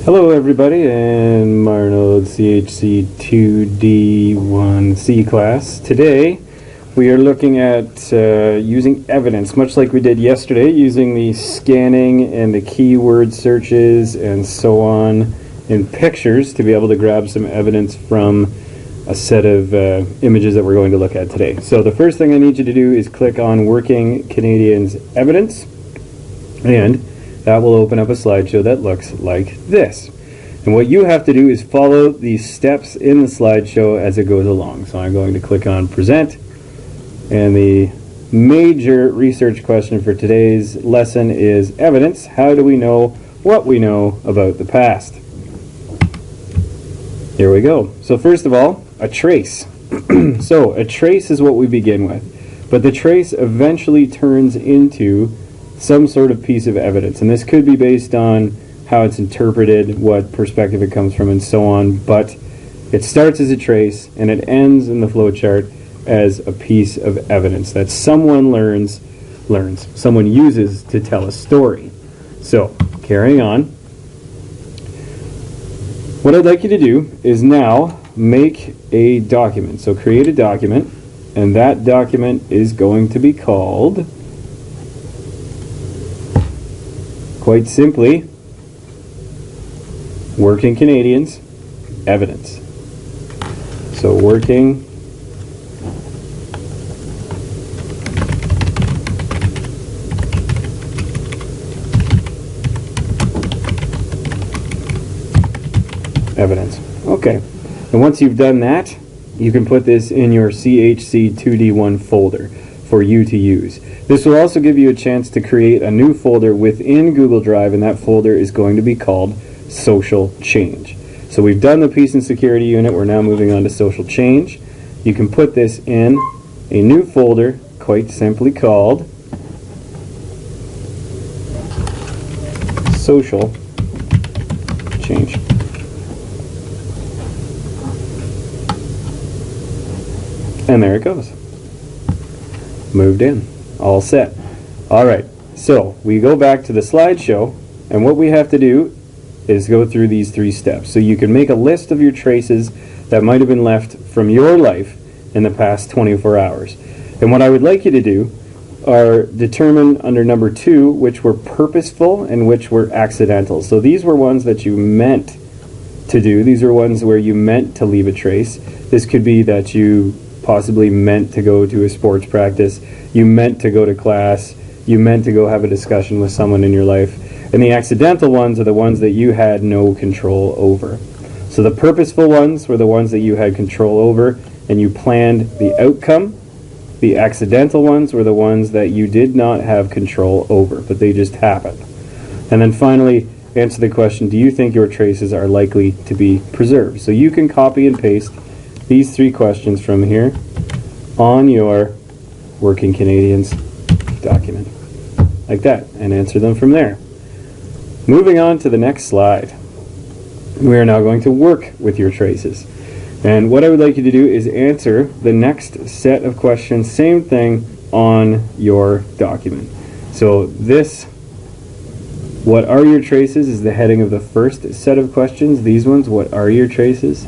Hello everybody, and Marnold CHC2D 1C class. Today we are looking at using evidence, much like we did yesterday, using the scanning and the keyword searches and so on in pictures to be able to grab some evidence from a set of images that we're going to look at today. So the first thing I need you to do is click on Working Canadians Evidence, and that will open up a slideshow that looks like this. And what you have to do is follow the steps in the slideshow as it goes along. So I'm going to click on Present, and the major research question for today's lesson is evidence. How do we know what we know about the past? Here we go. So first of all, a trace. So a trace is what we begin with, but the trace eventually turns into some sort of piece of evidence, and this could be based on how it's interpreted, what perspective it comes from, and so on, but it starts as a trace and it ends in the flowchart as a piece of evidence that someone someone uses to tell a story. So, carrying on, what I'd like you to do is now make a document. So create a document, and that document is going to be called, quite simply, Working Canadians Evidence. So Working Evidence. Okay. And once you've done that, you can put this in your CHC2D1 folder for you to use. This will also give you a chance to create a new folder within Google Drive, and that folder is going to be called Social Change. So we've done the Peace and Security Unit, we're now moving on to Social Change. You can put this in a new folder, quite simply called Social Change. And there it goes. Moved in. All set. Alright, so we go back to the slideshow, and what we have to do is go through these three steps. So you can make a list of your traces that might have been left from your life in the past 24 hours. And what I would like you to do are determine under number 2 which were purposeful and which were accidental. So these were ones that you meant to do. These are ones where you meant to leave a trace. This could be that you possibly meant to go to a sports practice, you meant to go to class, you meant to go have a discussion with someone in your life. And the accidental ones are the ones that you had no control over. So the purposeful ones were the ones that you had control over and you planned the outcome. The accidental ones were the ones that you did not have control over, but they just happened. And then finally, answer the question, do you think your traces are likely to be preserved? So you can copy and paste these three questions from here on your Working Canadians document, like that, and answer them from there. Moving on to the next slide, we are now going to work with your traces. And what I would like you to do is answer the next set of questions, same thing on your document. So this, what are your traces, is the heading of the first set of questions. These ones, what are your traces?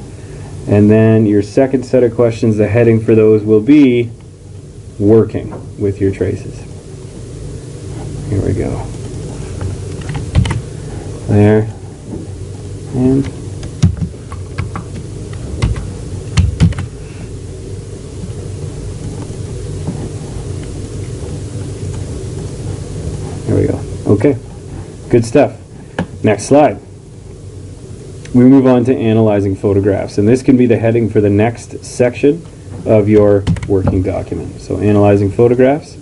And then your second set of questions, the heading for those will be working with your traces. Here we go. There, and there we go. Okay, good stuff. Next slide. We move on to analyzing photographs, and this can be the heading for the next section of your working document. So analyzing photographs.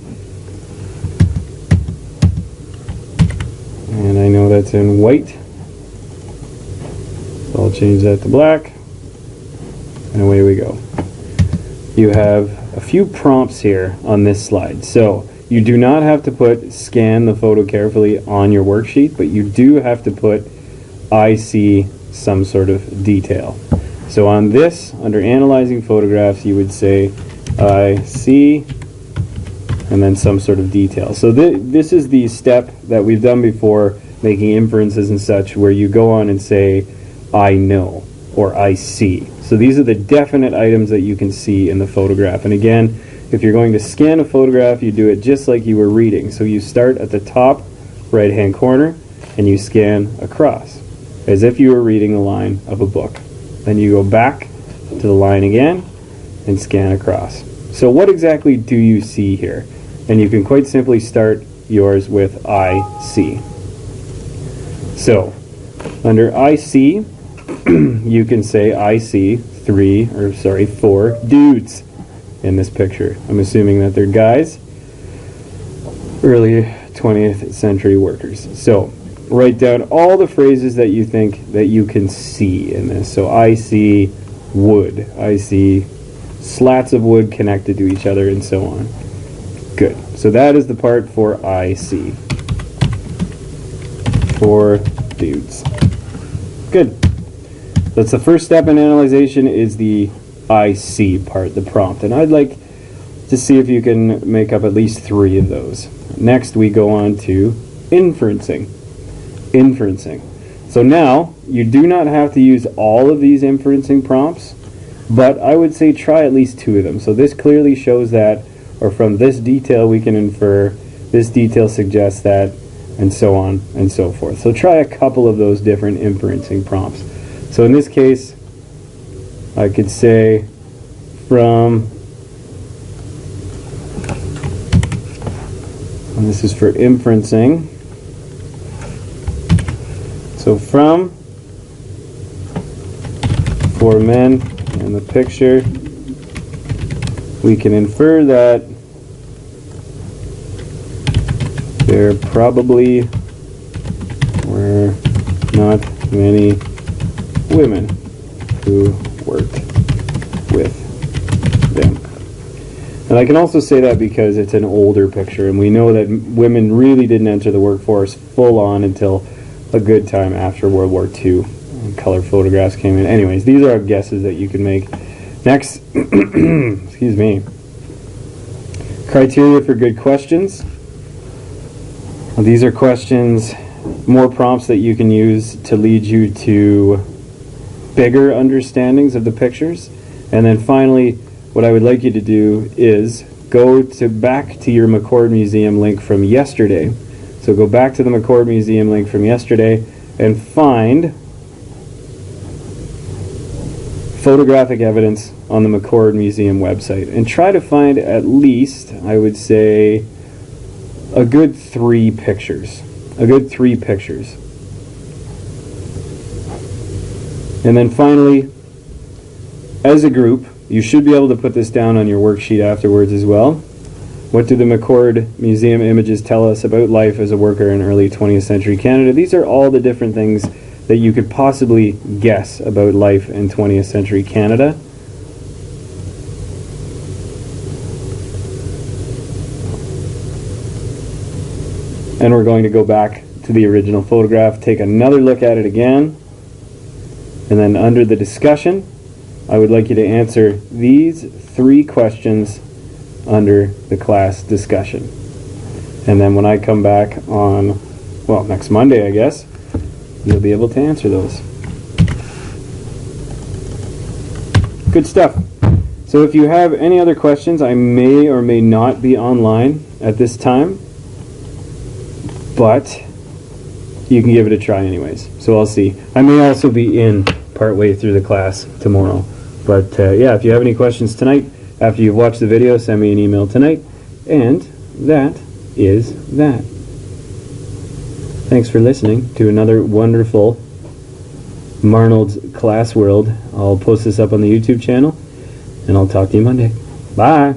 And I know that's in white, so I'll change that to black, and away we go. You have a few prompts here on this slide. So you do not have to put scan the photo carefully on your worksheet, but you do have to put I see some sort of detail. So on this, under analyzing photographs, you would say I see and then some sort of detail. So this is the step that we've done before making inferences and such, where you go on and say, I know, or I see. So these are the definite items that you can see in the photograph. And again, if you're going to scan a photograph, you do it just like you were reading. So you start at the top right-hand corner, and you scan across, as if you were reading a line of a book. Then you go back to the line again, and scan across. So what exactly do you see here? And you can quite simply start yours with I see. So, under I see, you can say I see 4 dudes in this picture. I'm assuming that they're guys, early 20th century workers. So, write down all the phrases that you think that you can see in this. So, I see wood. I see slats of wood connected to each other, and so on. Good. So that is the part for I see. 4 dudes. Good. That's the first step in analyzation, is the I see part, the prompt. And I'd like to see if you can make up at least 3 of those. Next we go on to inferencing. Inferencing. So now, you do not have to use all of these inferencing prompts, but I would say try at least 2 of them. So this clearly shows that, or from this detail we can infer, this detail suggests that, and so on and so forth. So try a couple of those different inferencing prompts. So in this case, I could say from, and this is for inferencing, so from, for men in the picture, we can infer that there probably were not many women who worked with them. And I can also say that because it's an older picture, and we know that women really didn't enter the workforce full on until a good time after World War II. And color photographs came in. Anyways, these are guesses that you can make. Next, excuse me, criteria for good questions. Well, these are questions, more prompts that you can use to lead you to bigger understandings of the pictures. And then finally, what I would like you to do is go back to your McCord Museum link from yesterday. So go back to the McCord Museum link from yesterday and find photographic evidence on the McCord Museum website, and try to find at least, I would say, a good 3 pictures. A good 3 pictures. And then finally, as a group, you should be able to put this down on your worksheet afterwards as well. What do the McCord Museum images tell us about life as a worker in early 20th century Canada? These are all the different things that you could possibly guess about life in 20th century Canada. And we're going to go back to the original photograph, take another look at it again, and then under the discussion, I would like you to answer these 3 questions under the class discussion. And then when I come back on, well, next Monday, I guess, you'll be able to answer those. Good stuff. So if you have any other questions, I may or may not be online at this time, but you can give it a try anyways. So I'll see. I may also be in partway through the class tomorrow. But yeah, if you have any questions tonight, after you've watched the video, send me an email tonight. And that is that. Thanks for listening to another wonderful Marnold's Class World. I'll post this up on the YouTube channel, and I'll talk to you Monday. Bye!